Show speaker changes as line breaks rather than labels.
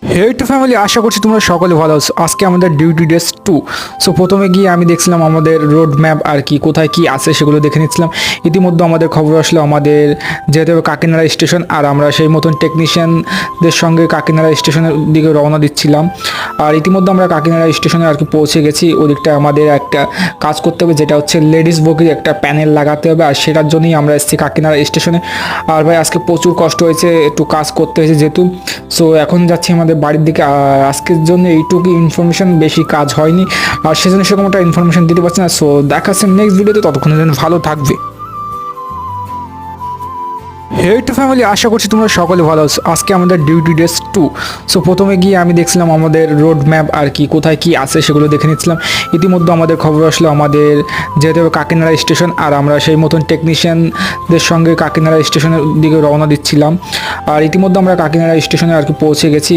হে two family, আশা করছি তোমরা সকলে ভালো আছো। আজকে আমাদের ডিউটি ডেস 2। সো প্রথমে গিয়ে আমি দেখছিলাম আমাদের রোড ম্যাপ আর কি কোথায় কি আছে সেগুলো দেখে নিচ্ছিলাম। ইতিমধ্যে আমাদের খবর আসলো আমাদের যেতে হবে কাকিনাড়া স্টেশন, আর আমরা সেই মতন টেকনিশিয়ানদের সঙ্গে কাকিনাড়া স্টেশনের দিকে রওনা দিচ্ছিলাম। আর ইতিমধ্যে আমরা কাকিনাড়া স্টেশনে আর কি পৌঁছে গেছি। ওদিকটা আমাদের একটা কাজ করতে হবে, যেটা হচ্ছে লেডিস বগির একটা প্যানেল লাগাতে হবে, আর সেটার জন্যই আমরা এসেছি কাকিনাড়া স্টেশনে। আর ভাই আজকে প্রচুর কষ্ট হয়েছে, একটু কাজ করতে হয়েছে যেহেতু। সো এখন যাচ্ছি আমাদের বাড়ির দিকে। আর আজকের জন্য এইটুকু ইনফরমেশন, বেশি কাজ হয়নি, আর সেজন্য সেরকম একটা ইনফরমেশন দিতে পারছি না। সো দেখাচ্ছে নেক্সট ভিডিওতে, ততক্ষণের জন্য ভালো থাকবে। হে টু ফ্যামিলি, আশা করছি তোমরা সকলে ভালো আছো। আজকে আমাদের ডিউটি ডেস 2। সো প্রথমে গিয়ে আমি দেখছিলাম আমাদের রোড ম্যাপ আর কি কোথায় কি আছে সেগুলো দেখে নিচ্ছিলাম। ইতিমধ্যে আমাদের খবর আসলো আমাদের যেতে হবে কাকিনাড়া স্টেশন, আর আমরা সেই মতন টেকনিশিয়ানদের সঙ্গে কাকিনাড়া স্টেশনের দিকে রওনা দিচ্ছিলাম। আর ইতিমধ্যে আমরা কাকিনাড়া স্টেশনে আর কি পৌঁছে গেছি।